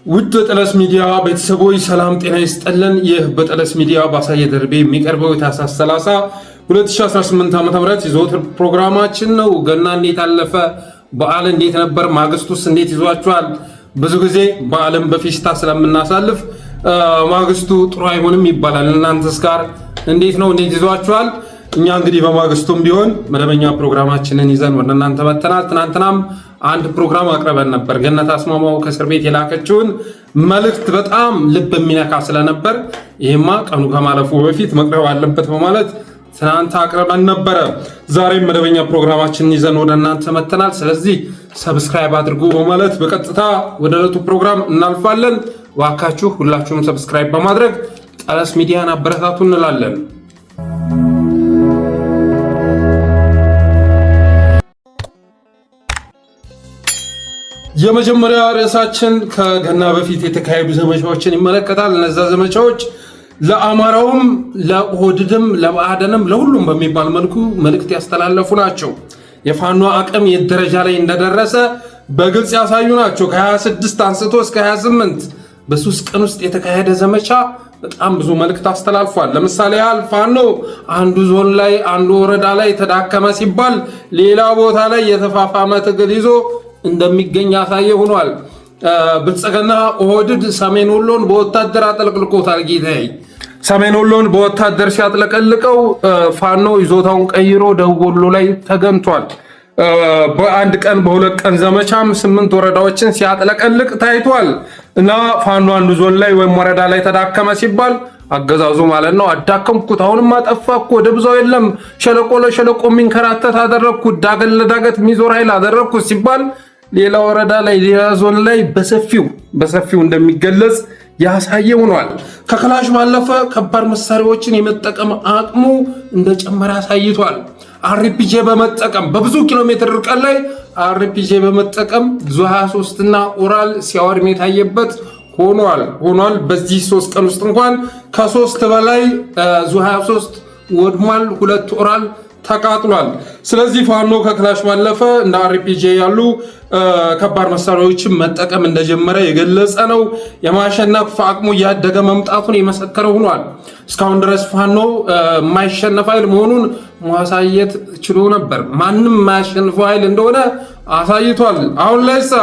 ውድ በጠለስ ሚዲያ ቤተሰቦች ሰላም ጤና ይስጥልን። ይህ በጠለስ ሚዲያ ባሳየ ደርቤ የሚቀርበው የታህሳስ 30 2018 ዓ.ም የዘወትር ፕሮግራማችን ነው። ገና እንዴት አለፈ? በዓል እንዴት ነበር? ማግስቱስ እንዴት ይዟችኋል? ብዙ ጊዜ በዓልን በፌስታ ስለምናሳልፍ ማግስቱ ጥሩ አይሆንም ይባላል። እናንተስ ጋር እንዴት ነው? እንዴት ይዟችኋል? እኛ እንግዲህ በማግስቱም ቢሆን መደበኛ ፕሮግራማችንን ይዘን ወደ እናንተ መጥተናል። ትናንትናም አንድ ፕሮግራም አቅርበን ነበር። ገነት አስማማው ከእስር ቤት የላከችውን መልእክት በጣም ልብ የሚነካ ስለነበር ይሄማ ቀኑ ከማለፉ በፊት መቅረብ አለበት በማለት ትናንት አቅርበን ነበረ። ዛሬም መደበኛ ፕሮግራማችንን ይዘን ወደ እናንተ መጥተናል። ስለዚህ ሰብስክራይብ አድርጉ በማለት በቀጥታ ወደ ዕለቱ ፕሮግራም እናልፋለን። ዋካችሁ ሁላችሁም ሰብስክራይብ በማድረግ ጠለስ ሚዲያን አበረታቱ እንላለን። የመጀመሪያ ርዕሳችን ከገና በፊት የተካሄዱ ዘመቻዎችን ይመለከታል። እነዛ ዘመቻዎች ለአማራውም፣ ለኦህዴድም፣ ለብአዴንም ለሁሉም በሚባል መልኩ መልእክት ያስተላለፉ ናቸው። የፋኖ አቅም የት ደረጃ ላይ እንደደረሰ በግልጽ ያሳዩ ናቸው። ከ26 አንስቶ እስከ 28 በ3 ቀን ውስጥ የተካሄደ ዘመቻ በጣም ብዙ መልእክት አስተላልፏል። ለምሳሌ ያህል ፋኖ አንዱ ዞን ላይ አንዱ ወረዳ ላይ ተዳከመ ሲባል ሌላ ቦታ ላይ የተፋፋመ ትግል ይዞ እንደሚገኝ ያሳየ ሆኗል። ብልጽግና ኦህዴድ ሰሜን ወሎን በወታደር አጥለቅልቆታል። ጌታዬ ሰሜን ወሎን በወታደር ሲያጥለቀልቀው ፋኖ ይዞታውን ቀይሮ ደቡብ ወሎ ላይ ተገንቷል። በአንድ ቀን በሁለት ቀን ዘመቻም 8 ወረዳዎችን ሲያጥለቀልቅ ታይቷል። እና ፋኖ አንዱ ዞን ላይ ወይም ወረዳ ላይ ተዳከመ ሲባል አገዛዙ ማለት ነው አዳከምኩት፣ አሁንም አጠፋኩ፣ ወደ ብዙው የለም ሸለቆ ለሸለቆ የሚንከራተት አደረግኩት፣ ዳገት ለዳገት የሚዞር ኃይል አደረግኩት ሲባል ሌላ ወረዳ ላይ ሌላ ዞን ላይ በሰፊው እንደሚገለጽ ያሳየ ሆኗል። ከክላሽ ባለፈ ከባድ መሳሪያዎችን የመጠቀም አቅሙ እንደጨመረ አሳይቷል። አርፒጂ በመጠቀም በብዙ ኪሎ ሜትር ርቀት ላይ አርፒጂ በመጠቀም ዙ 23 እና ኦራል ሲያወድም የታየበት ሆኗል። በዚህ 3 ቀን ውስጥ እንኳን ከ3 በላይ ዙ 23 ወድሟል፣ 2 ኦራል ተቃጥሏል። ስለዚህ ፋኖ ከክላሽ ባለፈ እንደ አርፒጂ ያሉ ከባድ መሳሪያዎችን መጠቀም እንደጀመረ የገለጸ ነው። የማሸነፍ አቅሙ እያደገ መምጣቱን የመሰከረ ሆኗል። እስካሁን ድረስ ፋኖ የማይሸነፍ ኃይል መሆኑን ማሳየት ችሎ ነበር። ማንም የማያሸንፈው ኃይል እንደሆነ አሳይቷል። አሁን ላይሳ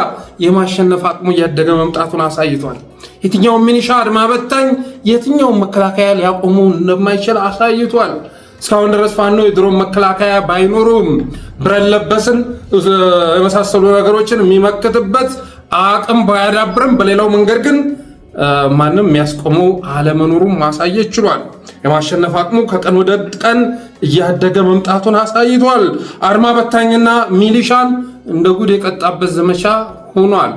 የማሸነፍ አቅሙ እያደገ መምጣቱን አሳይቷል። የትኛውም ሚኒሻ አድማ በታኝ የትኛውም መከላከያ ሊያቆሙ እንደማይችል አሳይቷል። እስካሁን ድረስ ፋኖ የድሮን መከላከያ ባይኖሩም ብረት ለበስን የመሳሰሉ ነገሮችን የሚመክትበት አቅም ባያዳብርም በሌላው መንገድ ግን ማንም የሚያስቆመው አለመኖሩን ማሳየት ችሏል። የማሸነፍ አቅሙ ከቀን ወደ ቀን እያደገ መምጣቱን አሳይቷል። አድማ በታኝና ሚሊሻን እንደ ጉድ የቀጣበት ዘመቻ ሆኗል።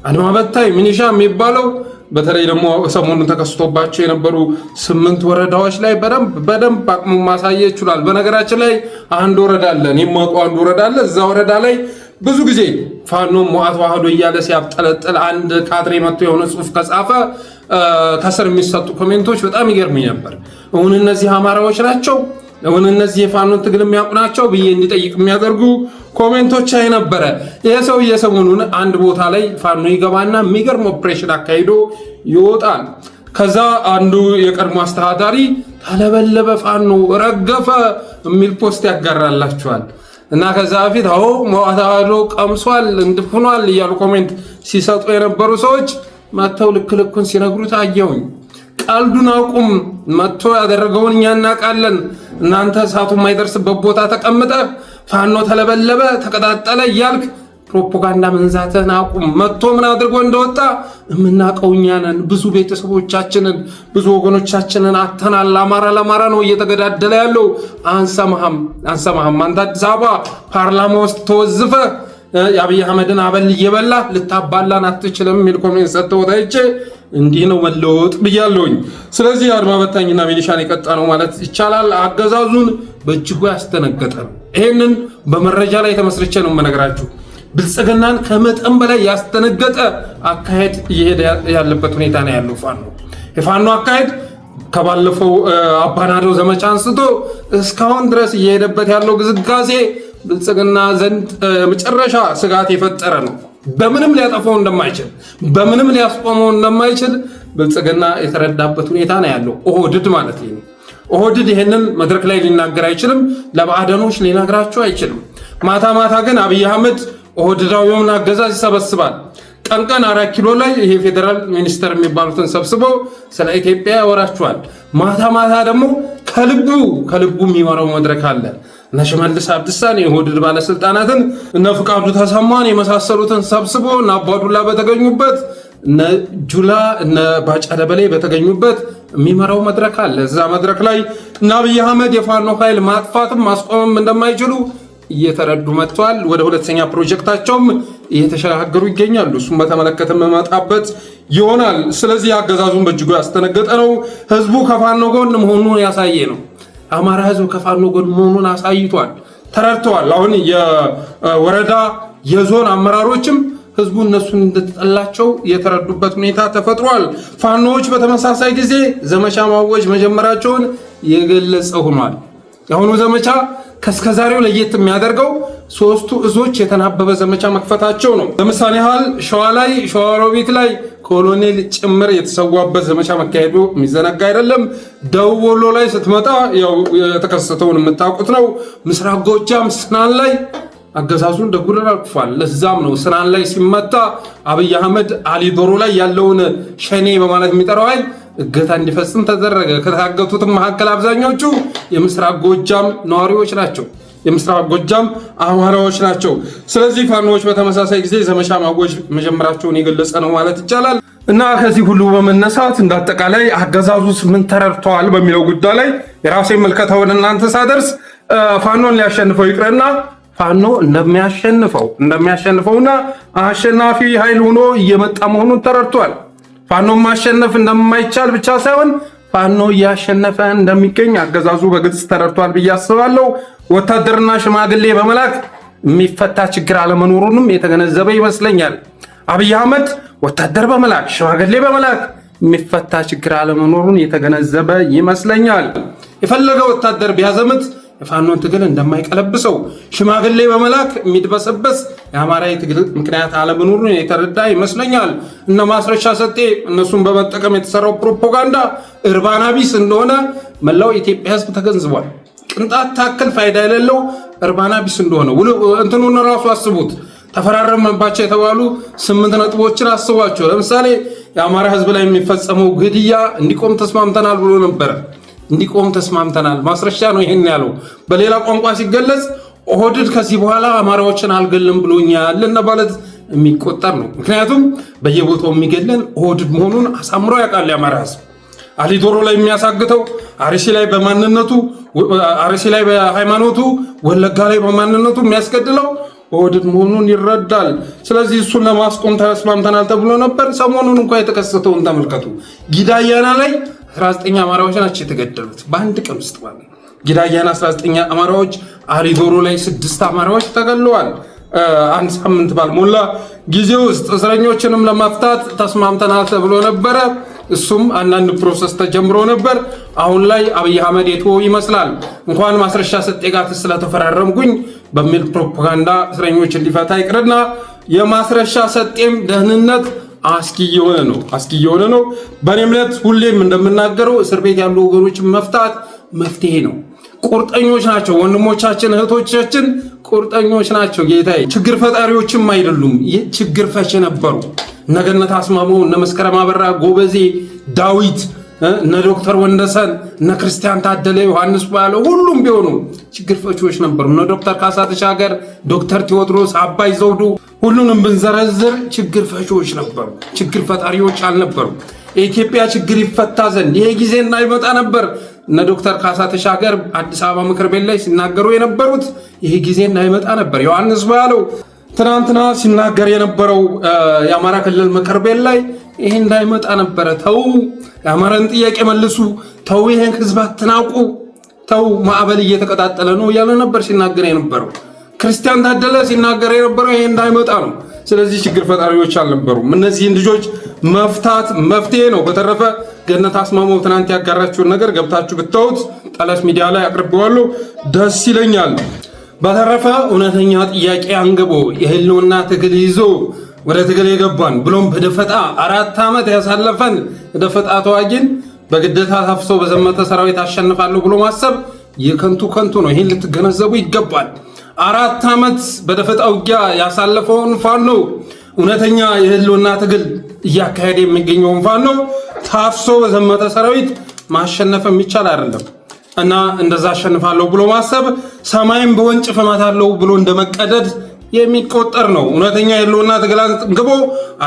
አድማ በታኝ ሚሊሻ የሚባለው በተለይ ደግሞ ሰሞኑን ተከስቶባቸው የነበሩ 8 ወረዳዎች ላይ በደንብ አቅሙ ማሳየት ችሏል። በነገራችን ላይ አንድ ወረዳ አለ፣ የማውቀው አንድ ወረዳ አለ። እዛ ወረዳ ላይ ብዙ ጊዜ ፋኖ ሞዓት ዋህዶ እያለ ሲያብጠለጥል አንድ ካድሬ መጥቶ የሆነ ጽሑፍ ከጻፈ ከስር የሚሰጡ ኮሜንቶች በጣም ይገርሙኝ ነበር። እውን እነዚህ አማራዎች ናቸው? እውን እነዚህ የፋኖን ትግል የሚያውቁ ናቸው ብዬ እንዲጠይቅ የሚያደርጉ ኮሜንቶች አይ ነበረ። ይህ ሰውዬ ሰሞኑን አንድ ቦታ ላይ ፋኖ ይገባና የሚገርም ኦፕሬሽን አካሂዶ ይወጣል። ከዛ አንዱ የቀድሞ አስተዳዳሪ ተለበለበ፣ ፋኖ ረገፈ የሚል ፖስት ያጋራላቸዋል። እና ከዛ በፊት አዎ ሞዓት ዋህዶ ቀምሷል እንድፍኗል እያሉ ኮሜንት ሲሰጡ የነበሩ ሰዎች መጥተው ልክልኩን ሲነግሩት አየሁኝ። ቀልዱን አቁም፣ መጥቶ ያደረገውን እኛ እናውቃለን። እናንተ እሳቱ የማይደርስበት ቦታ ተቀምጠ ፋኖ ተለበለበ ተቀጣጠለ እያልክ ፕሮፓጋንዳ መንዛተን አቁም። መጥቶ ምን አድርጎ እንደወጣ የምናውቀው እኛ ነን። ብዙ ቤተሰቦቻችንን ብዙ ወገኖቻችንን አተናል። አማራ ለአማራ ነው እየተገዳደለ ያለው። አንሰማህም። አንተ አዲስ አበባ ፓርላማ ውስጥ ተወዝፈ የአብይ አህመድን አበል እየበላ ልታባላን አትችልም የሚል ኮሜንት ሰጥተው ታይቼ እንዲህ ነው መለወጥ ብያለሁኝ። ስለዚህ አድማ በታኝና ሚሊሻን የቀጣ ነው ማለት ይቻላል። አገዛዙን በእጅጉ ያስተነገጠ ነው። ይሄንን በመረጃ ላይ ተመስርቼ ነው የምነግራችሁ። ብልጽግናን ከመጠን በላይ ያስተነገጠ አካሄድ እየሄደ ያለበት ሁኔታ ነው ያለው ፋኖ። የፋኖ አካሄድ ከባለፈው አባናደው ዘመቻ አንስቶ እስካሁን ድረስ እየሄደበት ያለው ግዝጋሴ ብልጽግና ዘንድ መጨረሻ ስጋት የፈጠረ ነው። በምንም ሊያጠፋው እንደማይችል በምንም ሊያስቆመው እንደማይችል ብልጽግና የተረዳበት ሁኔታ ነው ያለው። ኦህዴድ ማለት ነው። ኦህዴድ ይሄንን መድረክ ላይ ሊናገር አይችልም፣ ለባዕዳኖች ሊነግራቸው አይችልም። ማታ ማታ ግን አብይ አህመድ ኦህዴዳዊውን አገዛዝ ይሰበስባል። ቀን 4 ኪሎ ላይ ይሄ ፌደራል ሚኒስተር የሚባሉትን ሰብስቦ ስለ ኢትዮጵያ ያወራቸዋል። ማታ ማታ ደግሞ ከልቡ የሚመራው መድረክ አለ። እነ ሽመልስ አብዲሳን የኦህዴድ ባለስልጣናትን እነ ፍቃዱ ተሰማን የመሳሰሉትን ሰብስቦ እነ አባዱላ በተገኙበት እነ ጁላ እነ ባጫ ደበሌ በተገኙበት የሚመራው መድረክ አለ። እዛ መድረክ ላይ እነ አብይ አህመድ የፋኖ ኃይል ማጥፋትም ማስቆምም እንደማይችሉ እየተረዱ መጥተዋል። ወደ ሁለተኛ ፕሮጀክታቸውም እየተሸጋገሩ ይገኛሉ። እሱም በተመለከተ መጣበት ይሆናል። ስለዚህ አገዛዙን በእጅጉ ያስተነገጠ ነው። ህዝቡ ከፋኖ ጎን መሆኑን ያሳየ ነው። አማራ ህዝብ ከፋኖ ጎን መሆኑን አሳይቷል፣ ተረድተዋል። አሁን የወረዳ የዞን አመራሮችም ህዝቡ እነሱን እንደተጠላቸው የተረዱበት ሁኔታ ተፈጥሯል። ፋኖዎች በተመሳሳይ ጊዜ ዘመቻ ማወጅ መጀመራቸውን የገለጸ ሆኗል። የአሁኑ ዘመቻ ከስከዛሬው ለየት የሚያደርገው ሶስቱ እዞች የተናበበ ዘመቻ መክፈታቸው ነው። ለምሳሌ ያህል ሸዋ ላይ ሸዋሮቢት ላይ ኮሎኔል ጭምር የተሰዋበት ዘመቻ መካሄዱ የሚዘነጋ አይደለም። ደቡብ ወሎ ላይ ስትመጣ ያው የተከሰተውን የምታውቁት ነው። ምስራቅ ጎጃም ስናን ላይ አገዛዙን ደጉረር አልፏል። ለዛም ነው ስናን ላይ ሲመታ አብይ አህመድ አሊ ዶሮ ላይ ያለውን ሸኔ በማለት የሚጠራው ኃይል እገታ እንዲፈጽም ተደረገ። ከታገቱትም መካከል አብዛኞቹ የምስራቅ ጎጃም ነዋሪዎች ናቸው፣ የምስራቅ ጎጃም አማራዎች ናቸው። ስለዚህ ፋኖዎች በተመሳሳይ ጊዜ ዘመቻ ማወጅ መጀመራቸውን የገለጸ ነው ማለት ይቻላል። እና ከዚህ ሁሉ በመነሳት እንዳጠቃላይ አገዛዙስ ምን ተረድተዋል በሚለው ጉዳይ ላይ የራሴ መልከታ ወደ እናንተ ሳደርስ ፋኖን ሊያሸንፈው ይቅርና ፋኖ እንደሚያሸንፈውና አሸናፊ ኃይል ሆኖ እየመጣ መሆኑን ተረድቷል። ፋኖ ማሸነፍ እንደማይቻል ብቻ ሳይሆን ፋኖ እያሸነፈ እንደሚገኝ አገዛዙ በግልጽ ተረድቷል ብዬ አስባለሁ። ወታደርና ሽማግሌ በመላክ የሚፈታ ችግር አለመኖሩንም የተገነዘበ ይመስለኛል። አብይ አህመድ ወታደር በመላክ ሽማግሌ በመላክ የሚፈታ ችግር አለመኖሩን የተገነዘበ ይመስለኛል። የፈለገ ወታደር ቢያዘምት የፋኖን ትግል እንደማይቀለብሰው ሽማግሌ በመላክ የሚድበሰበስ የአማራ ትግል ምክንያት አለመኖሩን የተረዳ ይመስለኛል። እነ ማስረሻ ሰጤ እነሱን በመጠቀም የተሰራው ፕሮፓጋንዳ እርባና ቢስ እንደሆነ መላው የኢትዮጵያ ሕዝብ ተገንዝቧል። ቅንጣት ታክል ፋይዳ የሌለው እርባና ቢስ እንደሆነ እንትኑን ራሱ አስቡት። ተፈራረመባቸው የተባሉ 8 ነጥቦችን አስቧቸው። ለምሳሌ የአማራ ሕዝብ ላይ የሚፈጸመው ግድያ እንዲቆም ተስማምተናል ብሎ ነበር። እንዲቆም ተስማምተናል። ማስረሻ ነው ይሄን ያለው። በሌላ ቋንቋ ሲገለጽ ኦህዴድ ከዚህ በኋላ አማራዎችን አልገልም ብሎኛል ለነባለት የሚቆጠር ነው። ምክንያቱም በየቦታው የሚገለን ኦህዴድ መሆኑን አሳምሮ ያውቃል የአማራ ህዝብ። አሊ ዶሮ ላይ የሚያሳግተው አርሲ ላይ በማንነቱ አርሲ ላይ በሃይማኖቱ ወለጋ ላይ በማንነቱ የሚያስገድለው ኦህዴድ መሆኑን ይረዳል። ስለዚህ እሱን ለማስቆም ተስማምተናል ተብሎ ነበር። ሰሞኑን እንኳን የተከሰተውን ተመልከቱ። ጊዳያና ላይ 19 አማራዎች ናቸው የተገደሉት በአንድ ቀን ውስጥ ማለት ነው። ጊዳያና 19 አማራዎች፣ አሊ ዶሮ ላይ 6 አማራዎች ተገለዋል። አንድ ሳምንት ባልሞላ ጊዜ ውስጥ እስረኞችንም ለማፍታት ተስማምተናል ተብሎ ነበረ። እሱም አንዳንድ ፕሮሰስ ተጀምሮ ነበር። አሁን ላይ አብይ አህመድ የተወው ይመስላል። እንኳን ማስረሻ ሰጤ ጋር ስለተፈራረምኩኝ በሚል ፕሮፓጋንዳ እስረኞችን ሊፈታ ይቅርና የማስረሻ ሰጤም ደህንነት አስጊ የሆነ ነው። በእኔ እምነት ሁሌም እንደምናገረው እስር ቤት ያሉ ወገኖችን መፍታት መፍትሄ ነው። ቁርጠኞች ናቸው ወንድሞቻችን እህቶቻችን፣ ቁርጠኞች ናቸው ጌታዬ። ችግር ፈጣሪዎችም አይደሉም፣ ችግር ፈች ነበሩ። እነ ገነት አስማማው፣ እነ መስከረም አበራ፣ ጎበዜ ዳዊት፣ እነ ዶክተር ወንደሰን፣ እነ ክርስቲያን ታደለ፣ ዮሐንስ ባለ ሁሉም ቢሆኑ ችግር ፈቺዎች ነበሩ። እነ ዶክተር ካሳ ተሻገር፣ ዶክተር ቴዎድሮስ፣ አባይ ዘውዱ ሁሉንም ብንዘረዝር ችግር ፈቺዎች ነበሩ፣ ችግር ፈጣሪዎች አልነበሩ። የኢትዮጵያ ችግር ይፈታ ዘንድ ይሄ ጊዜ እንዳይመጣ ነበር እነ ዶክተር ካሳ ተሻገር አዲስ አበባ ምክር ቤት ላይ ሲናገሩ የነበሩት። ይሄ ጊዜ እንዳይመጣ ነበር ዮሐንስ ባለው ትናንትና ሲናገር የነበረው የአማራ ክልል ምክር ቤት ላይ ይሄ እንዳይመጣ ነበረ። ተው የአማራን ጥያቄ መልሱ፣ ተው ይሄን ህዝብ አትናቁ፣ ተው ማዕበል እየተቀጣጠለ ነው እያለ ነበር ሲናገር የነበረው። ክርስቲያን ታደለ ሲናገር የነበረው ይሄ እንዳይመጣ ነው። ስለዚህ ችግር ፈጣሪዎች አልነበሩም። እነዚህን ልጆች መፍታት መፍትሄ ነው። በተረፈ ገነት አስማማው ትናንት ያጋራችሁን ነገር ገብታችሁ ብታዩት ጠለስ ሚዲያ ላይ አቅርቤዋለሁ፣ ደስ ይለኛል። በተረፈ እውነተኛ ጥያቄ አንግቦ የህልውና ትግል ይዞ ወደ ትግል የገባን ብሎም በደፈጣ 4 ዓመት ያሳለፈን ደፈጣ ተዋጊን በግዴታ ታፍሶ በዘመተ ሰራዊት አሸንፋለሁ ብሎ ማሰብ የከንቱ ነው። ይሄን ልትገነዘቡ ይገባል። 4 ዓመት በደፈጣ ውጊያ ያሳለፈውን ፋኖ እውነተኛ የህልውና ትግል እያካሄደ የሚገኘውን ፋኖ ታፍሶ በዘመተ ሰራዊት ማሸነፍ የሚቻል አይደለም እና እንደዛ አሸንፋለሁ ብሎ ማሰብ ሰማይን በወንጭፍ እመታለሁ ብሎ እንደመቀደድ የሚቆጠር ነው። እውነተኛ የህልውና ትግላን ግቦ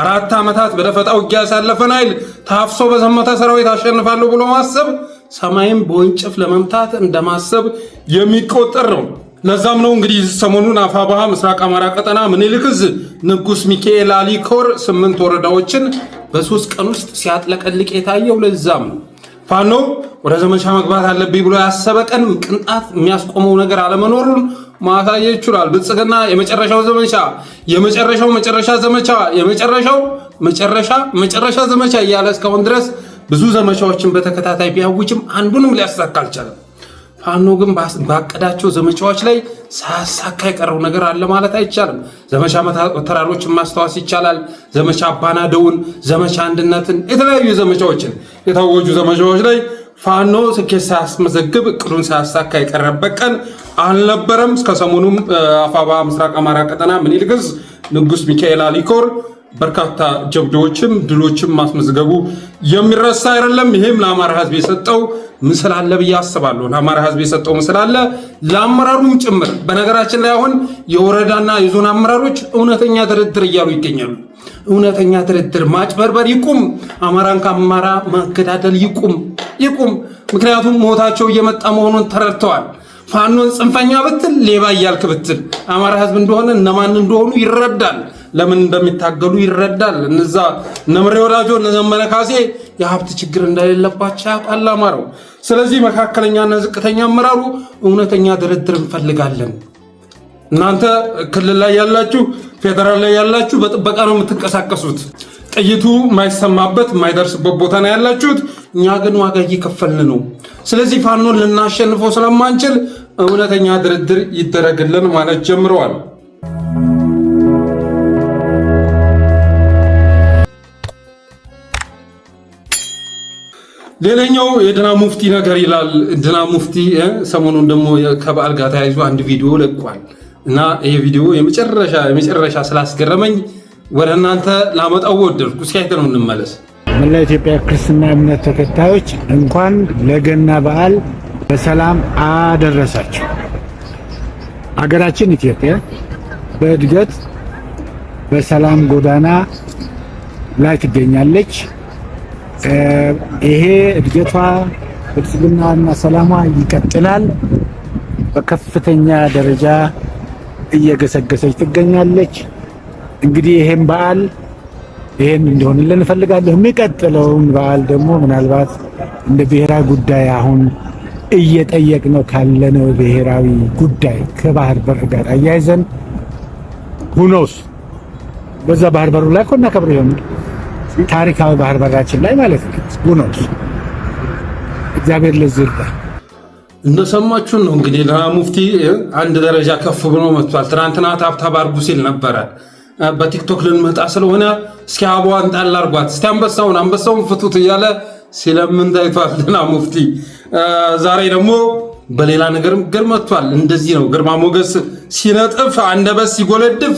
4 ዓመታት በደፈጣ ውጊያ ያሳለፈን ኃይል ታፍሶ በዘመተ ሰራዊት አሸንፋለሁ ብሎ ማሰብ ሰማይን በወንጭፍ ለመምታት እንደማሰብ የሚቆጠር ነው። ለዛም ነው እንግዲህ ሰሞኑን አፋባሃ ምስራቅ አማራ ቀጠና ምኒልክ ዕዝ ንጉስ ሚካኤል አሊ ኮር 8 ወረዳዎችን በ3 ቀን ውስጥ ሲያጥለቀልቅ የታየው ለዛም ነው። ፋኖ ወደ ዘመቻ መግባት አለብኝ ብሎ ያሰበ ቀን ቅንጣት የሚያስቆመው ነገር አለመኖሩን ማሳየት ይችላል። ብልጽግና የመጨረሻው ዘመቻ መጨረሻ ዘመቻ እያለ እስካሁን ድረስ ብዙ ዘመቻዎችን በተከታታይ ቢያውጅም አንዱንም ሊያሳካ አልቻለም። ፋኖ ግን ባቀዳቸው ዘመቻዎች ላይ ሳያሳካ የቀረው ነገር አለ ማለት አይቻልም። ዘመቻ ተራሮችን ማስታወስ ይቻላል። ዘመቻ አባናደውን፣ ዘመቻ አንድነትን፣ የተለያዩ ዘመቻዎችን የታወጁ ዘመቻዎች ላይ ፋኖ ስኬት ሳያስመዘግብ እቅዱን ሳያሳካ የቀረበት ቀን አልነበረም። እስከ ሰሞኑም አፋባሃ ምስራቅ አማራ ቀጠና ምኒልክ ዕዝ ንጉስ ሚካኤል አሊ ኮር በርካታ ጀብዶዎችም ድሎችም ማስመዝገቡ የሚረሳ አይደለም። ይሄም ለአማራ ህዝብ የሰጠው ምስል አለ ብዬ አስባለሁ። ለአማራ ህዝብ የሰጠው ምስል አለ፣ ለአመራሩም ጭምር። በነገራችን ላይ አሁን የወረዳና የዞን አመራሮች እውነተኛ ድርድር እያሉ ይገኛሉ። እውነተኛ ድርድር፣ ማጭበርበር ይቁም። አማራን ከአማራ ማገዳደል ይቁም። ምክንያቱም ሞታቸው እየመጣ መሆኑን ተረድተዋል። ፋኖን ጽንፈኛ ብትል፣ ሌባ እያልክ ብትል አማራ ህዝብ እንደሆነ እነማን እንደሆኑ ይረዳል። ለምን እንደሚታገሉ ይረዳል። እነዛ ነምሬ ወዳጆ ዘመነ ካሴ የሀብት ችግር እንደሌለባቸው ያውቃል አማራው። ስለዚህ መካከለኛና ዝቅተኛ አመራሩ እውነተኛ ድርድር እንፈልጋለን። እናንተ ክልል ላይ ያላችሁ፣ ፌደራል ላይ ያላችሁ በጥበቃ ነው የምትንቀሳቀሱት። ጥይቱ የማይሰማበት የማይደርስበት ቦታ ነው ያላችሁት። እኛ ግን ዋጋ እየከፈልን ነው። ስለዚህ ፋኖን ልናሸንፈው ስለማንችል እውነተኛ ድርድር ይደረግልን ማለት ጀምረዋል። ሌላኛው የድና ሙፍቲ ነገር ይላል። ድና ሙፍቲ ሰሞኑን ደግሞ ከበዓል ጋር ተያይዞ አንድ ቪዲዮ ለቋል እና ይሄ ቪዲዮ የመጨረሻ ስላስገረመኝ ወደ እናንተ ላመጣው ወደድኩ። እስኪ አይተነው እንመለስ። መላ ኢትዮጵያ ክርስትና እምነት ተከታዮች እንኳን ለገና በዓል በሰላም አደረሳችሁ። አገራችን ኢትዮጵያ በእድገት በሰላም ጎዳና ላይ ትገኛለች። ይሄ እድገቷ ብልጽግናና ሰላሟ ይቀጥላል። በከፍተኛ ደረጃ እየገሰገሰች ትገኛለች። እንግዲህ ይሄን በዓል እንዲሆንልን እንፈልጋለን። የሚቀጥለውን በዓል ደግሞ ምናልባት እንደ ብሔራዊ ጉዳይ አሁን እየጠየቅነው ካለነው ብሔራዊ ጉዳይ ከባህር በር ጋር አያይዘን ሁኖስ በዛ ባህር በሩ ላይ ኮና ከብር ይሆን ታሪካዊ ባህር በራችን ላይ ማለት ነው። ሁኖስ እግዚአብሔር ለዚህ እንደሰማችሁ ነው። እንግዲህ ለሙፍቲ አንድ ደረጃ ከፍ ብሎ መጥቷል። ትናንትና ታብታብ አድርጉ ሲል ነበረ። በቲክቶክ ልንመጣ ስለሆነ እስኪ አቧን ጣል አድርጓት፣ እስቲ አንበሳውን ፍቱት እያለ ሲለምን ታይቷል ለሙፍቲ። ዛሬ ደግሞ በሌላ ነገርም ገርመቷል። እንደዚህ ነው ግርማ ሞገስ ሲነጥፍ፣ አንደበት ሲጎለድፍ፣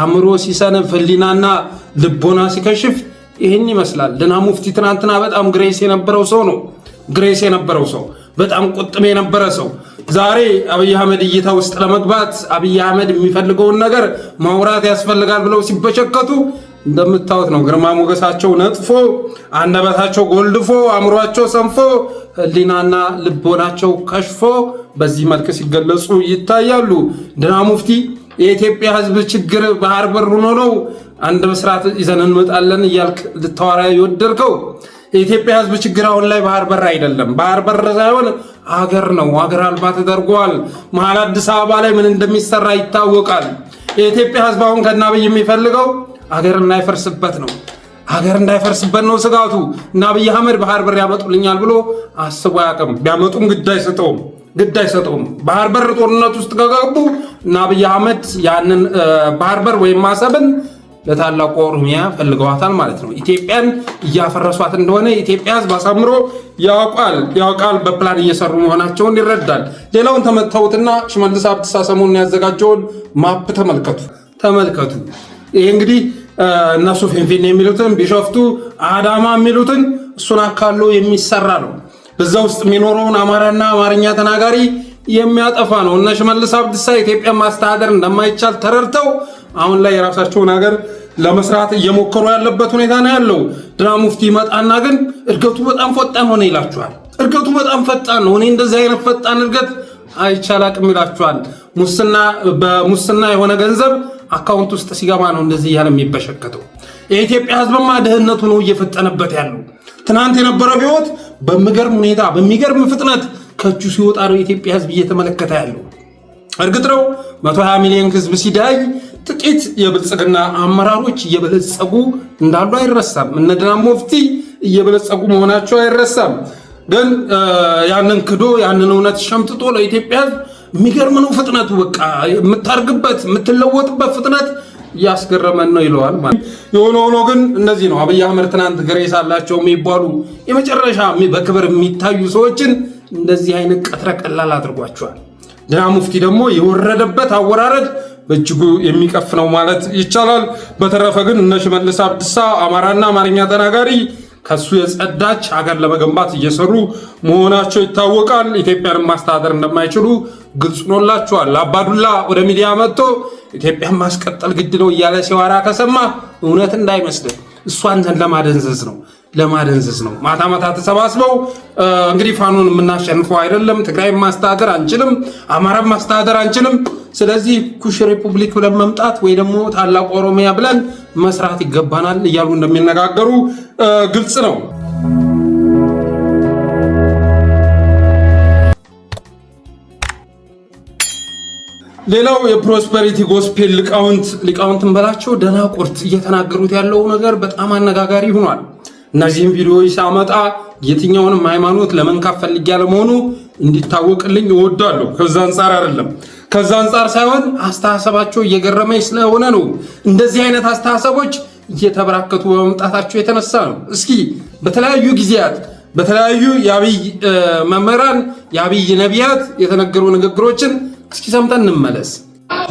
አእምሮ ሲሰነፍ፣ ህሊናና ልቦና ሲከሽፍ ይህን ይመስላል። ድና ሙፍቲ ትናንትና በጣም ግሬስ የነበረው ሰው ነው። በጣም ቁጥም የነበረ ሰው ዛሬ አብይ አህመድ እይታ ውስጥ ለመግባት አብይ አህመድ የሚፈልገውን ነገር ማውራት ያስፈልጋል ብለው ሲበቸከቱ እንደምታዩት ነው። ግርማ ሞገሳቸው ነጥፎ፣ አንደበታቸው ጎልድፎ፣ አእምሯቸው ሰንፎ፣ ህሊናና ልቦናቸው ከሽፎ በዚህ መልክ ሲገለጹ ይታያሉ። ድና ሙፍቲ የኢትዮጵያ ህዝብ ችግር ባህር በር ሆኖ ነው አንድ መስራት ይዘን እንመጣለን እያልክ ልታወራ ይወደድከው። የኢትዮጵያ ህዝብ ችግር አሁን ላይ ባህር በር አይደለም። ባህር በር ሳይሆን አገር ነው። አገር አልባ ተደርጓል። መሀል አዲስ አበባ ላይ ምን እንደሚሰራ ይታወቃል። የኢትዮጵያ ህዝብ አሁን ከአብይ የሚፈልገው አገር እንዳይፈርስበት ነው ስጋቱ። እና አብይ አህመድ ባህር በር ያመጡልኛል ብሎ አስቦ አያውቅም። ቢያመጡም ግድ አይሰጠውም። ባህር በር ጦርነት ውስጥ ከገቡ እና አብይ አህመድ ያንን ባህር በር ወይም ማሰብን ለታላቁ ኦሮሚያ ፈልገዋታል ማለት ነው። ኢትዮጵያን እያፈረሷት እንደሆነ የኢትዮጵያ ሕዝብ አሳምሮ ያውቃል። በፕላን እየሰሩ መሆናቸውን ይረዳል። ሌላውን ተመተውትና ሽመልስ አብዲሳ ሰሞኑን ያዘጋጀውን ማፕ ተመልከቱ። ይሄ እንግዲህ እነሱ ፊንፊኔ የሚሉትን ቢሾፍቱ፣ አዳማ የሚሉትን እሱን አካሎ የሚሰራ ነው። በዛ ውስጥ የሚኖረውን አማራና አማርኛ ተናጋሪ የሚያጠፋ ነው። እነ ሽመልስ አብዲሳ ኢትዮጵያ ማስተዳደር እንደማይቻል ተረድተው አሁን ላይ የራሳቸውን ሀገር ለመስራት እየሞከሩ ያለበት ሁኔታ ነው ያለው። ድና ሙፍቲ ይመጣና ግን እድገቱ በጣም ፈጣን ሆነ ይላችኋል። እድገቱ በጣም ፈጣን ነው፣ እኔ እንደዚህ አይነት ፈጣን እድገት አይቻላቅም ይላችኋል። በሙስና የሆነ ገንዘብ አካውንት ውስጥ ሲገባ ነው እንደዚህ ያለ የሚበሸከተው። የኢትዮጵያ ሕዝብማ ድህነቱ ነው እየፈጠነበት ያለው። ትናንት የነበረው ህይወት በሚገርም ሁኔታ በሚገርም ፍጥነት ከእጁ ሲወጣ ነው የኢትዮጵያ ሕዝብ እየተመለከተ ያለው። እርግጥ ነው 120 ሚሊዮን ሕዝብ ሲዳይ ጥቂት የብልጽግና አመራሮች እየበለጸጉ እንዳሉ አይረሳም። እነ ድና ሙፍቲ እየበለጸጉ መሆናቸው አይረሳም። ግን ያንን ክዶ ያንን እውነት ሸምጥጦ ለኢትዮጵያ ሕዝብ የሚገርም ነው ፍጥነቱ። በቃ የምታርግበት የምትለወጥበት ፍጥነት ያስገረመን ነው ይለዋል ማለት። የሆነ ሆኖ ግን እነዚህ ነው አብይ አህመድ ትናንት ግሬስ አላቸው የሚባሉ የመጨረሻ በክብር የሚታዩ ሰዎችን እንደዚህ አይነት ቀትረ ቀላል አድርጓቸዋል። ድና ሙፍቲ ደግሞ የወረደበት አወራረድ በእጅጉ የሚቀፍ ነው ማለት ይቻላል። በተረፈ ግን እነ ሽመልስ አብዲሳ አማራና አማርኛ ተናጋሪ ከሱ የጸዳች ሀገር ለመገንባት እየሰሩ መሆናቸው ይታወቃል። ኢትዮጵያን ማስተዳደር እንደማይችሉ ግልጽ ሆኖላቸዋል። አባዱላ ወደ ሚዲያ መጥቶ ኢትዮጵያን ማስቀጠል ግድ ነው እያለ ሲዋራ ከሰማ እውነት እንዳይመስልህ እሷን ለማደንዘዝ ነው። ማታ ማታ ተሰባስበው እንግዲህ ፋኖን የምናሸንፈው አይደለም፣ ትግራይ ማስተዳደር አንችልም፣ አማራን ማስተዳደር አንችልም፣ ስለዚህ ኩሽ ሪፑብሊክ ብለን መምጣት ወይ ደግሞ ታላቁ ኦሮሚያ ብለን መስራት ይገባናል እያሉ እንደሚነጋገሩ ግልጽ ነው። ሌላው የፕሮስፐሪቲ ጎስፔል ሊቃውንትን በላቸው ደናቁርት እየተናገሩት ያለው ነገር በጣም አነጋጋሪ ሆኗል። እነዚህም ቪዲዮዎች ሳመጣ የትኛውንም ሃይማኖት ለመንካት ፈልጌ ያለመሆኑ እንዲታወቅልኝ እወዳለሁ። ከዛ አንጻር አይደለም፣ ከዛ አንጻር ሳይሆን አስተሳሰባቸው እየገረመኝ ስለሆነ ነው። እንደዚህ አይነት አስተሳሰቦች እየተበራከቱ በመምጣታቸው የተነሳ ነው። እስኪ በተለያዩ ጊዜያት በተለያዩ የአብይ መምህራን የአብይ ነቢያት የተነገሩ ንግግሮችን እስኪ ሰምተን እንመለስ።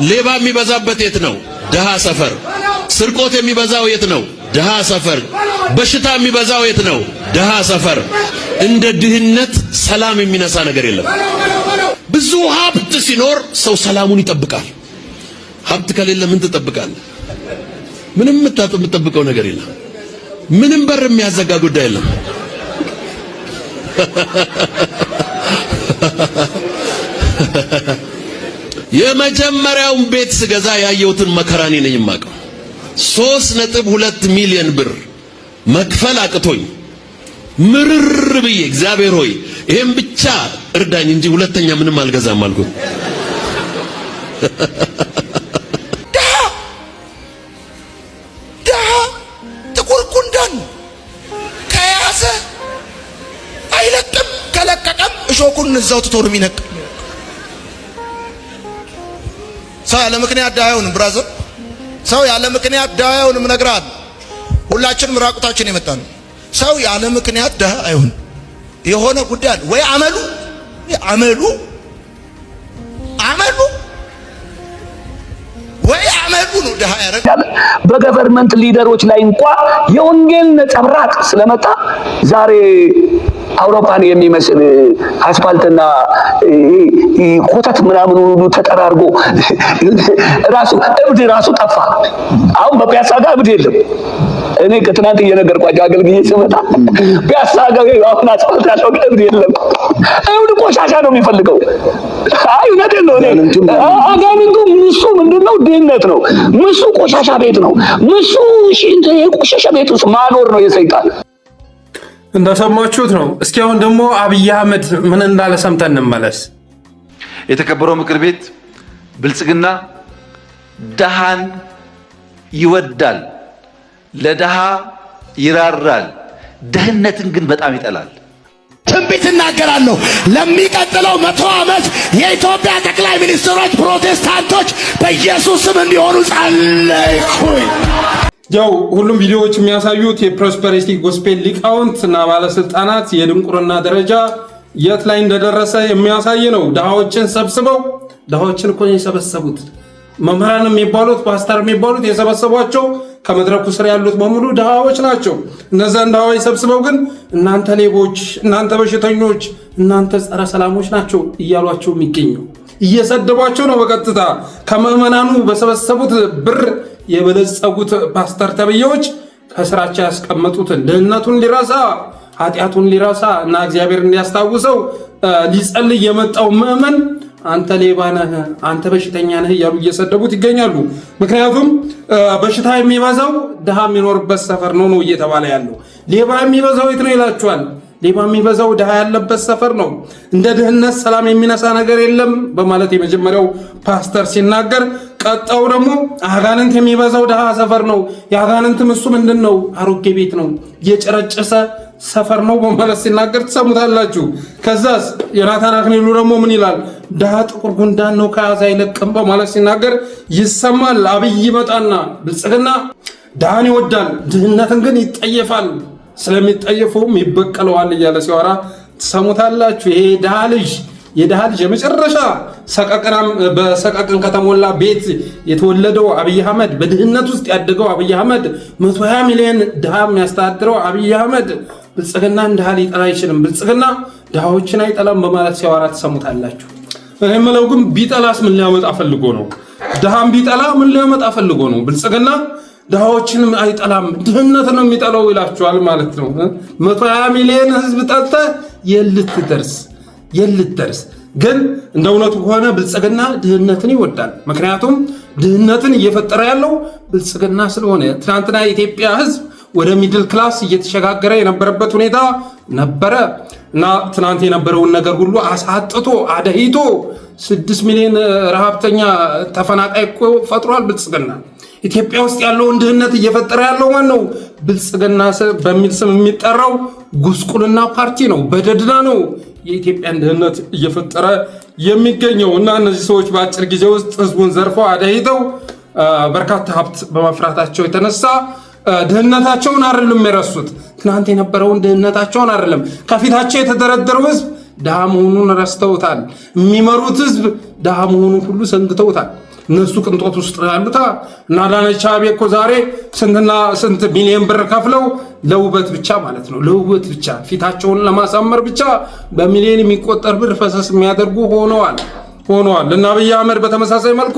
ሌባ የሚበዛበት የት ነው? ድሃ ሰፈር። ስርቆት የሚበዛው የት ነው? ድሃ ሰፈር። በሽታ የሚበዛው የት ነው? ድሃ ሰፈር። እንደ ድህነት ሰላም የሚነሳ ነገር የለም። ብዙ ሀብት ሲኖር ሰው ሰላሙን ይጠብቃል። ሀብት ከሌለ ምን ትጠብቃለህ? ምንም የምትጠብቀው ነገር የለም። ምንም በር የሚያዘጋ ጉዳይ የለም። የመጀመሪያውን ቤት ስገዛ ያየሁትን መከራኔ ነኝ የማውቀው። 3.2 ሚሊዮን ብር መክፈል አቅቶኝ ምርር ብዬ እግዚአብሔር ሆይ ይሄን ብቻ እርዳኝ እንጂ ሁለተኛ ምንም አልገዛም አልኩት። ደሃ ጥቁር ጉንዳን ከያዘ አይለቅም፣ ከለቀቀም እሾኩን እዛው ትቶ ነው የሚነቅ። ሰው ያለ ምክንያት ደሃ አይሆንም። ብራዘር ሰው ያለ ምክንያት ደሃ አይሆንም። እነግርሃለሁ፣ ሁላችንም ራቁታችን የመጣን ነው። ሰው ያለ ምክንያት ደሃ አይሆንም። የሆነ ጉዳይ አለ ወይ አመሉ ነው ደሃ ያደረገ። በገቨርንመንት ሊደሮች ላይ እንኳን የወንጌል ነጸብራቅ ስለመጣ ዛሬ አውሮፓን የሚመስል አስፋልትና ኮተት ምናምን ሁሉ ተጠራርጎ ራሱ ጠፋ። አሁን በፒያሳ ጋር እብድ የለም። እኔ ከትናንት እየነገርኳቸው አገልግዬ ስመጣ ፒያሳ ጋር አሁን አስፋልት ያለው እብድ የለም። እብድ ቆሻሻ ነው የሚፈልገው። አይ እውነቴን ነው። አጋንንቱ ምሱ ምንድነው? ድህነት ነው። ምሱ ቆሻሻ ቤት ነው። ምሱ የቆሻሻ ቤት ውስጥ ማኖር ነው የሰይጣን። እንደሰማችሁት ነው። እስኪ አሁን ደግሞ አብይ አህመድ ምን እንዳለ ሰምተን እንመለስ። የተከበረው ምክር ቤት ብልጽግና ደሃን ይወዳል፣ ለደሃ ይራራል፣ ድህነትን ግን በጣም ይጠላል። ትንቢት እናገራለሁ። ለሚቀጥለው 100 ዓመት የኢትዮጵያ ጠቅላይ ሚኒስትሮች ፕሮቴስታንቶች በኢየሱስ ስም እንዲሆኑ ጸለይኩኝ። ያው ሁሉም ቪዲዮዎች የሚያሳዩት የፕሮስፐሪቲ ጎስፔል ሊቃውንት እና ባለስልጣናት የድንቁርና ደረጃ የት ላይ እንደደረሰ የሚያሳይ ነው። ድሃዎችን ሰብስበው ድሃዎችን እኮ ነው የሰበሰቡት። መምህራን የሚባሉት ፓስተር የሚባሉት የሰበሰቧቸው ከመድረኩ ስር ያሉት በሙሉ ድሃዎች ናቸው። እነዛን ድሃዎች ሰብስበው ግን እናንተ ሌቦች፣ እናንተ በሽተኞች፣ እናንተ ጸረ ሰላሞች ናቸው እያሏቸው የሚገኘው እየሰደቧቸው ነው። በቀጥታ ከምዕመናኑ በሰበሰቡት ብር የበለጸጉት ፓስተር ተብዬዎች ከስራቸው ያስቀመጡትን ድህነቱን ሊረሳ ኃጢአቱን ሊረሳ እና እግዚአብሔር እንዲያስታውሰው ሊጸልይ የመጣው ምዕመን አንተ ሌባ ነህ፣ አንተ በሽተኛ ነህ እያሉ እየሰደቡት ይገኛሉ። ምክንያቱም በሽታ የሚበዛው ድሃ የሚኖርበት ሰፈር ነው እየተባለ ያለው። ሌባ የሚበዛው የት ነው ይላችኋል። ሌባ የሚበዛው ድሃ ያለበት ሰፈር ነው። እንደ ድህነት ሰላም የሚነሳ ነገር የለም በማለት የመጀመሪያው ፓስተር ሲናገር፣ ቀጣው ደግሞ አጋንንት የሚበዛው ድሃ ሰፈር ነው። የአጋንንትም እሱ ምንድን ነው? አሮጌ ቤት ነው፣ የጨረጨሰ ሰፈር ነው በማለት ሲናገር ትሰሙታላችሁ። ከዛስ ዮናታን አክሊሉ ደግሞ ምን ይላል? ድሃ ጥቁር ጉንዳን ነው ከያዘ አይለቅም በማለት ሲናገር ይሰማል። አብይ ይመጣና ብልጽግና ድሃን ይወዳል፣ ድህነትን ግን ይጠየፋል፣ ስለሚጠየፈውም ይበቀለዋል እያለ ሲወራ ትሰሙታላችሁ። ይሄ የድሃ ልጅ የመጨረሻ ሰቀቅናም በሰቀቅን ከተሞላ ቤት የተወለደው አብይ አህመድ፣ በድህነት ውስጥ ያደገው አብይ አህመድ፣ 120 ሚሊዮን ድሃ የሚያስተዳድረው አብይ አህመድ ብልጽግናን ድሃ ሊጠላ አይችልም፣ ብልጽግና ድሃዎችን አይጠላም በማለት ሲያወራ ትሰሙታላችሁ። እኔ የምለው ግን ቢጠላስ ምን ሊያመጣ ፈልጎ ነው? ድሃም ቢጠላ ምን ሊያመጣ ፈልጎ ነው? ብልጽግና ድሃዎችንም አይጠላም፣ ድህነት ነው የሚጠላው ይላችኋል ማለት ነው። 120 ሚሊዮን ህዝብ ጠልተህ የልትደርስ ግን እንደ እውነቱ ከሆነ ብልጽግና ድህነትን ይወዳል። ምክንያቱም ድህነትን እየፈጠረ ያለው ብልጽግና ስለሆነ። ትናንትና የኢትዮጵያ ህዝብ ወደ ሚድል ክላስ እየተሸጋገረ የነበረበት ሁኔታ ነበረ እና ትናንት የነበረውን ነገር ሁሉ አሳጥቶ አደሂቶ 6 ሚሊዮን ረሃብተኛ ተፈናቃይ እኮ ፈጥሯል ብልጽግና። ኢትዮጵያ ውስጥ ያለውን ድህነት እየፈጠረ ያለው ማን ነው? ብልጽግና በሚል ስም የሚጠራው ጉስቁልና ፓርቲ ነው። በደድና ነው የኢትዮጵያን ድህነት እየፈጠረ የሚገኘው እና እነዚህ ሰዎች በአጭር ጊዜ ውስጥ ህዝቡን ዘርፈው አደሂተው በርካታ ሀብት በማፍራታቸው የተነሳ ድህነታቸውን አይደለም የረሱት። ትናንት የነበረውን ድህነታቸውን አይደለም፣ ከፊታቸው የተደረደረው ህዝብ ድሃ መሆኑን ረስተውታል። የሚመሩት ህዝብ ድሃ መሆኑን ሁሉ ሰንግተውታል። እነሱ ቅንጦት ውስጥ ያሉታ እና አዳነች አቤቤ እኮ ዛሬ ስንትና ስንት ሚሊዮን ብር ከፍለው ለውበት ብቻ ማለት ነው፣ ለውበት ብቻ ፊታቸውን ለማሳመር ብቻ በሚሊዮን የሚቆጠር ብር ፈሰስ የሚያደርጉ ሆነዋል። እና አብይ አህመድ በተመሳሳይ መልኩ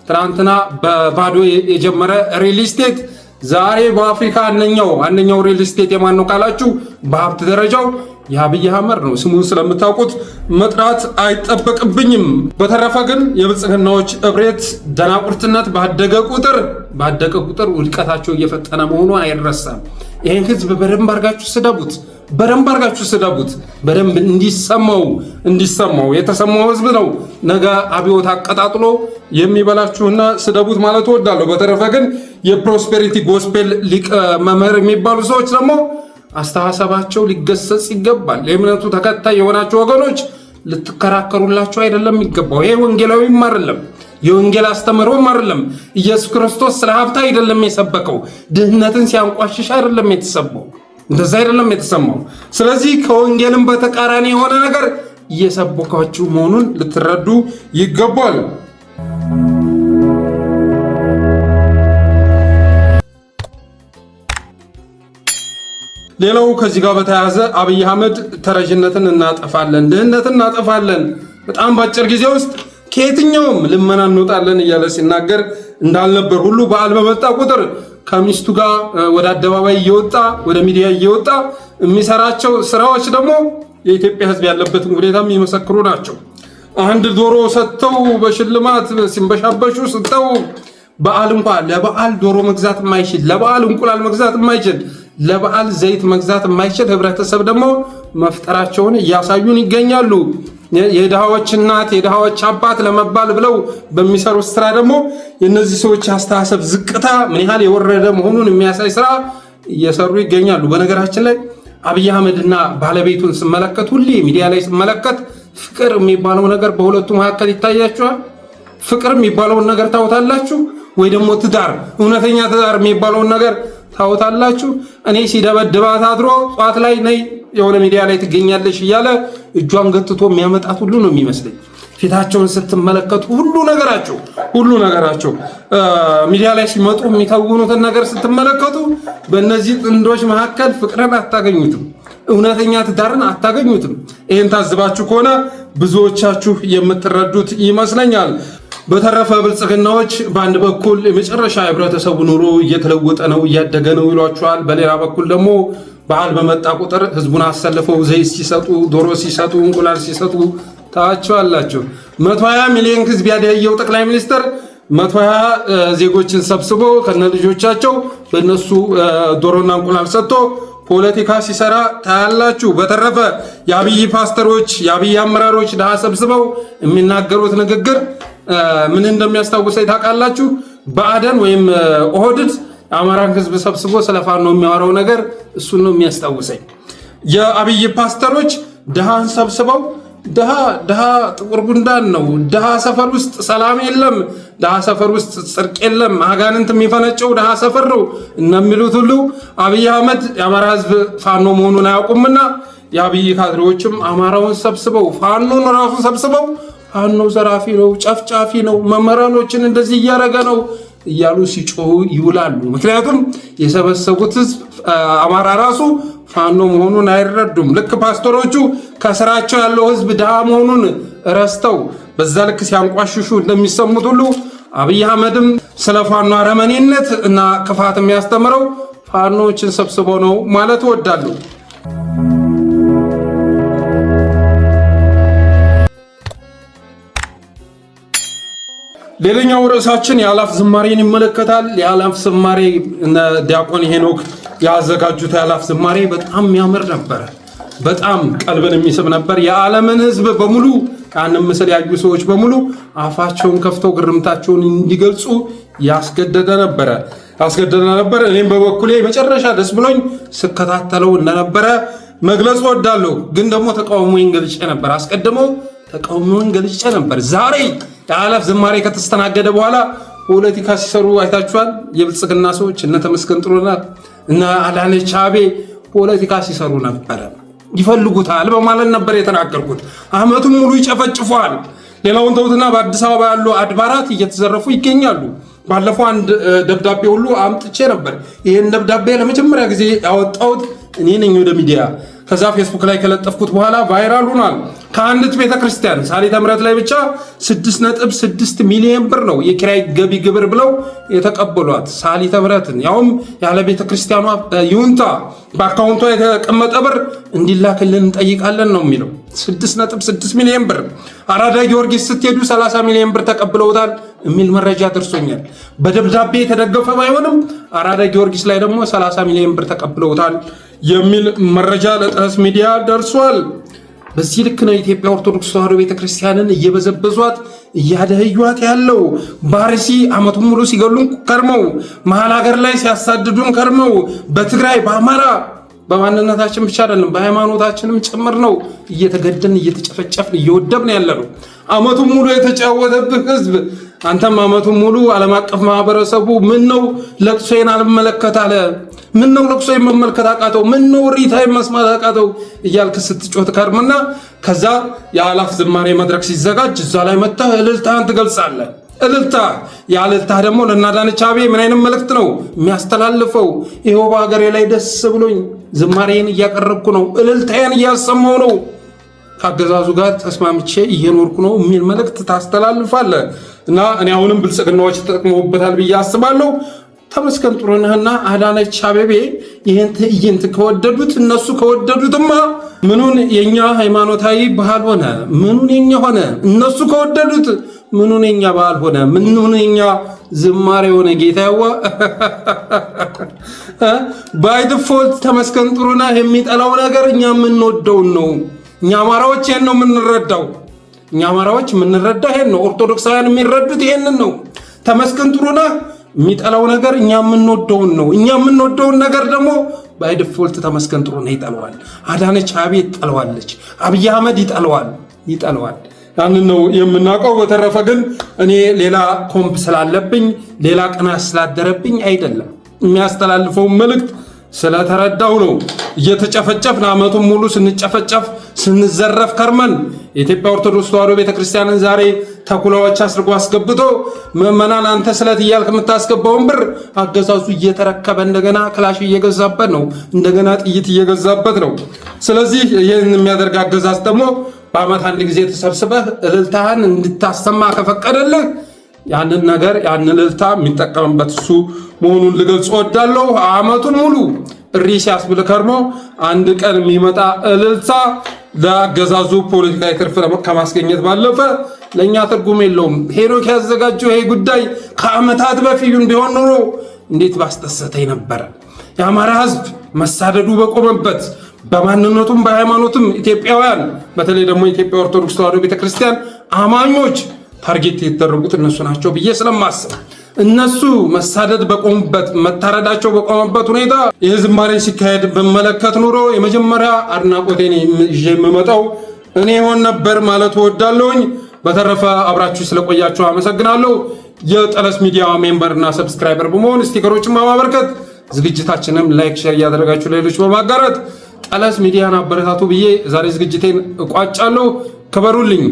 ትናንትና በባዶ የጀመረ ሪል ስቴት ዛሬ በአፍሪካ አንደኛው ሪል ስቴት የማን ነው ካላችሁ በሀብት ደረጃው የአብይ አህመድ ነው። ስሙን ስለምታውቁት መጥራት አይጠበቅብኝም። በተረፈ ግን የብልጽግናዎች እብሬት ደናቁርትነት ባደገ ቁጥር ውድቀታቸው እየፈጠነ መሆኑ አይረሳም። ይህን ህዝብ በደንብ አርጋችሁ ስደቡት፣ በደንብ እንዲሰማው የተሰማው ህዝብ ነው ነገ አብዮት አቀጣጥሎ የሚበላችሁና ስደቡት ማለት እወዳለሁ። በተረፈ ግን የፕሮስፔሪቲ ጎስፔል ሊቅ መምህር የሚባሉ ሰዎች ደግሞ አስተሳሰባቸው ሊገሰጽ ይገባል። የእምነቱ ተከታይ የሆናችሁ ወገኖች ልትከራከሩላቸው አይደለም የሚገባው። ይሄ ወንጌላዊም አይደለም፣ የወንጌል አስተምህሮም አይደለም። ኢየሱስ ክርስቶስ ስለ ሀብት አይደለም የሰበከው፣ ድህነትን ሲያንቋሽሽ አይደለም የተሰማው፣ እንደዛ አይደለም የተሰማው። ስለዚህ ከወንጌልም በተቃራኒ የሆነ ነገር እየሰበካችሁ መሆኑን ልትረዱ ይገባል። ሌላው ከዚህ ጋር በተያያዘ አብይ አህመድ ተረጅነትን እናጠፋለን፣ ድህነትን እናጠፋለን፣ በጣም በአጭር ጊዜ ውስጥ ከየትኛውም ልመና እንወጣለን እያለ ሲናገር እንዳልነበር ሁሉ በዓል በመጣ ቁጥር ከሚስቱ ጋር ወደ አደባባይ እየወጣ ወደ ሚዲያ እየወጣ የሚሰራቸው ስራዎች ደግሞ የኢትዮጵያ ሕዝብ ያለበትን ሁኔታ የሚመሰክሩ ናቸው። አንድ ዶሮ ሰጥተው በሽልማት ሲንበሻበሹ ስተው በዓል እንኳን ለበዓል ዶሮ መግዛት የማይችል ለበዓል እንቁላል መግዛት የማይችል ለበዓል ዘይት መግዛት የማይችል ህብረተሰብ ደግሞ መፍጠራቸውን እያሳዩን ይገኛሉ። የድሃዎች እናት የድሃዎች አባት ለመባል ብለው በሚሰሩት ስራ ደግሞ የነዚህ ሰዎች አስተሳሰብ ዝቅታ ምን ያህል የወረደ መሆኑን የሚያሳይ ስራ እየሰሩ ይገኛሉ። በነገራችን ላይ አብይ አህመድና ባለቤቱን ስመለከት ሁሌ ሚዲያ ላይ ስመለከት ፍቅር የሚባለው ነገር በሁለቱ መካከል ይታያችኋል? ፍቅር የሚባለውን ነገር ታውታላችሁ ወይ ደግሞ ትዳር እውነተኛ ትዳር የሚባለውን ነገር ታውታላችሁ? እኔ ሲደበድባት አድሮ ጧት ላይ ነይ የሆነ ሚዲያ ላይ ትገኛለሽ እያለ እጇን ገጥቶ የሚያመጣት ሁሉ ነው የሚመስለኝ። ፊታቸውን ስትመለከቱ ሁሉ ነገራቸው ሚዲያ ላይ ሲመጡ የሚተውኑትን ነገር ስትመለከቱ በእነዚህ ጥንዶች መካከል ፍቅርን አታገኙትም፣ እውነተኛ ትዳርን አታገኙትም። ይህን ታዝባችሁ ከሆነ ብዙዎቻችሁ የምትረዱት ይመስለኛል። በተረፈ ብልጽግናዎች በአንድ በኩል የመጨረሻ የህብረተሰቡ ኑሮ እየተለወጠ ነው እያደገ ነው ይሏቸዋል። በሌላ በኩል ደግሞ በዓል በመጣ ቁጥር ህዝቡን አሰልፈው ዘይት ሲሰጡ፣ ዶሮ ሲሰጡ፣ እንቁላል ሲሰጡ ታያቸዋላችሁ። 120 ሚሊዮን ህዝብ ያደየው ጠቅላይ ሚኒስትር 120 ዜጎችን ሰብስቦ ከነልጆቻቸው በእነሱ ዶሮና እንቁላል ሰጥቶ ፖለቲካ ሲሰራ ታያላችሁ። በተረፈ የአብይ ፓስተሮች የአብይ አመራሮች ድሃ ሰብስበው የሚናገሩት ንግግር ምን እንደሚያስታውሰኝ ታውቃላችሁ? ብአዴን ወይም ኦህዴድ አማራን ህዝብ ሰብስቦ ስለፋኖ የሚያወራው ነገር እሱን ነው የሚያስታውሰኝ። የአብይ ፓስተሮች ድሃን ሰብስበው ድሃ ጥቁር ጉንዳን ነው፣ ድሃ ሰፈር ውስጥ ሰላም የለም፣ ድሃ ሰፈር ውስጥ ጽድቅ የለም፣ አጋንንት የሚፈነጨው ድሃ ሰፈር ነው እንደሚሉት ሁሉ አብይ አህመድ የአማራ ህዝብ ፋኖ መሆኑን አያውቁምና የአብይ ካድሬዎችም አማራውን ሰብስበው ፋኖን ራሱ ሰብስበው ፋኖ ዘራፊ ነው፣ ጨፍጫፊ ነው፣ መመራኖችን እንደዚህ እያደረገ ነው እያሉ ሲጮሁ ይውላሉ። ምክንያቱም የሰበሰቡት ህዝብ አማራ ራሱ ፋኖ መሆኑን አይረዱም። ልክ ፓስተሮቹ ከስራቸው ያለው ህዝብ ድሃ መሆኑን ረስተው በዛ ልክ ሲያንቋሽሹ እንደሚሰሙት ሁሉ አብይ አህመድም ስለ ፋኖ አረመኔነት እና ክፋት የሚያስተምረው ፋኖችን ሰብስቦ ነው ማለት እወዳለሁ። ሌላኛው ርዕሳችን የአላፍ ዝማሬን ይመለከታል። የአላፍ ዝማሬ ዲያቆን ሄኖክ ያዘጋጁት የአላፍ ዝማሬ በጣም የሚያምር ነበር። በጣም ቀልብን የሚስብ ነበር። የዓለምን ህዝብ በሙሉ ያንን ምስል ያዩ ሰዎች በሙሉ አፋቸውን ከፍተው ግርምታቸውን እንዲገልጹ ያስገደደ ነበር። እኔም በበኩሌ መጨረሻ ደስ ብሎኝ ስከታተለው እንደነበረ መግለጽ ወዳለሁ። ግን ደግሞ ተቃውሞን ገልጬ ነበር። አስቀድሞ ተቃውሞን ገልጬ ነበር። ዛሬ የአላፍ ዝማሬ ከተስተናገደ በኋላ ፖለቲካ ሲሰሩ አይታችኋል። የብልጽግና ሰዎች እነ ተመስገን ጥሩነህ እና አዳነች አቤቤ ፖለቲካ ሲሰሩ ነበር። ይፈልጉታል በማለት ነበር የተናገርኩት። አመቱን ሙሉ ይጨፈጭፏል። ሌላውን ተውትና በአዲስ አበባ ያሉ አድባራት እየተዘረፉ ይገኛሉ። ባለፈው አንድ ደብዳቤ ሁሉ አምጥቼ ነበር። ይሄን ደብዳቤ ለመጀመሪያ ጊዜ ያወጣሁት እኔ ነኝ ወደ ሚዲያ። ከዛ ፌስቡክ ላይ ከለጠፍኩት በኋላ ቫይራል ሆኗል። ከአንዲት ቤተክርስቲያን ሳሊተ ምሕረት ላይ ብቻ 6.6 ሚሊዮን ብር ነው የኪራይ ገቢ ግብር ብለው የተቀበሏት ሳሊተ ምሕረትን፣ ያውም ያለ ቤተክርስቲያኗ ይሁንታ በአካውንቷ የተቀመጠ ብር እንዲላክልን እንጠይቃለን ነው የሚለው። 6.6 ሚሊዮን ብር። አራዳ ጊዮርጊስ ስትሄዱ 30 ሚሊዮን ብር ተቀብለውታል የሚል መረጃ ደርሶኛል። በደብዳቤ የተደገፈ ባይሆንም አራዳ ጊዮርጊስ ላይ ደግሞ 30 ሚሊዮን ብር ተቀብለውታል የሚል መረጃ ለጠስ ሚዲያ ደርሷል። በዚህ ልክ ነው የኢትዮጵያ ኦርቶዶክስ ተዋሕዶ ቤተክርስቲያንን እየበዘበዟት እያደህዩት ያለው። ባርሲ አመቱን ሙሉ ሲገሉን ከርመው፣ መሀል ሀገር ላይ ሲያሳድዱን ከርመው፣ በትግራይ በአማራ በማንነታችን ብቻ አይደለም በሃይማኖታችንም ጭምር ነው እየተገደን እየተጨፈጨፍን እየወደብን ያለ ነው። አመቱን ሙሉ የተጫወተብህ ህዝብ አንተም አመቱን ሙሉ ዓለም አቀፍ ማህበረሰቡ ምን ነው ለቅሶዬን አልመለከት አለ፣ ምን ነው ለቅሶዬን መመልከት አቃተው፣ ምን ነው ሪታዬን መስማት አቃተው እያልክ ስትጮህ ከርምና ከዛ የአላፍ ዝማሬ መድረክ ሲዘጋጅ እዛ ላይ መጥተህ እልልታህን ትገልጻለህ። እልልታ ደግሞ ለአዳነች አቤቤ ምን አይነት መልእክት ነው የሚያስተላልፈው? ይኸው በሀገሬ ላይ ደስ ብሎኝ ዝማሬን እያቀረብኩ ነው፣ እልልታዬን እያሰማው ነው፣ ከአገዛዙ ጋር ተስማምቼ እየኖርኩ ነው የሚል መልእክት ታስተላልፋለህ። እና እኔ አሁንም ብልጽግናዎች ተጠቅመውበታል ብዬ አስባለሁ። ተመስገን ጥሩነህና አዳነች አቤቤ ይህን ትዕይንት ከወደዱት እነሱ ከወደዱትማ ምኑን የኛ ሃይማኖታዊ ባህል ሆነ? ምኑን የኛ ሆነ? እነሱ ከወደዱት ምኑን የኛ ባህል ሆነ? ምኑን የኛ ዝማሬ ሆነ? ጌታዋ ባይ ዲፎልት ተመስገን ጥሩነህ የሚጠላው ነገር እኛ የምንወደውን ነው። እኛ አማራዎች ይሄን ነው የምንረዳው። እኛ አማራዎች የምንረዳው ይሄን ነው። ኦርቶዶክሳውያን የሚረዱት ይሄንን ነው። ተመስገን ጥሩነህ የሚጠላው ነገር እኛ የምንወደውን ነው። እኛ የምንወደውን ነገር ደግሞ ባይ ዲፎልት ተመስገን ጥሩነህ ይጠላዋል፣ አዳነች አቤቤ ይጠላዋለች፣ አብይ አህመድ ይጠላዋል። ያንን ነው የምናውቀው። በተረፈ ግን እኔ ሌላ ኮምፕ ስላለብኝ ሌላ ቅናት ስላደረብኝ አይደለም። የሚያስተላልፈው መልእክት ስለተረዳው ነው። እየተጨፈጨፍን ዓመቱን ሙሉ ስንጨፈጨፍ ስንዘረፍ ከርመን የኢትዮጵያ ኦርቶዶክስ ተዋሕዶ ቤተክርስቲያንን ዛሬ ተኩላዎች አስርጎ አስገብቶ ምዕመናን አንተ ስለት እያልክ የምታስገባውን ብር አገዛዙ እየተረከበ እንደገና ክላሽ እየገዛበት ነው፣ እንደገና ጥይት እየገዛበት ነው። ስለዚህ ይህን የሚያደርግ አገዛዝ ደግሞ በዓመት አንድ ጊዜ ተሰብስበህ እልልታህን እንድታሰማ ከፈቀደልህ ያንን ነገር ያንን እልልታ የሚጠቀምበት እሱ መሆኑን ልገልጽ እወዳለሁ። ዓመቱን ሙሉ እሪ ሲያስብል ከርሞ አንድ ቀን የሚመጣ እልልታ ለአገዛዙ ፖለቲካዊ ትርፍ ከማስገኘት ባለፈ ለእኛ ትርጉም የለውም። ሄኖክ ያዘጋጀው ይሄ ጉዳይ ከዓመታት በፊት ቢሆን ኖሮ እንዴት ባስደሰተኝ ነበረ። የአማራ ሕዝብ መሳደዱ በቆመበት በማንነቱም በሃይማኖትም ኢትዮጵያውያን በተለይ ደግሞ የኢትዮጵያ ኦርቶዶክስ ተዋሕዶ ቤተክርስቲያን አማኞች ታርጌት የተደረጉት እነሱ ናቸው ብዬ ስለማስብ እነሱ መሳደድ በቆሙበት መታረዳቸው በቆመበት ሁኔታ ይህ ዝማሬ ሲካሄድ በመለከት ኑሮ የመጀመሪያ አድናቆቴን ይዤ የምመጣው እኔ ሆን ነበር ማለት እወዳለሁኝ። በተረፈ አብራችሁ ስለቆያችሁ አመሰግናለሁ። የጠለስ ሚዲያ ሜምበር እና ሰብስክራይበር በመሆን ስቲከሮችን በማበርከት ዝግጅታችንም ላይክ፣ ሼር እያደረጋችሁ ሌሎች በማጋራት ጠለስ ሚዲያን አበረታቱ ብዬ ዛሬ ዝግጅቴን እቋጫለሁ። ክበሩልኝ።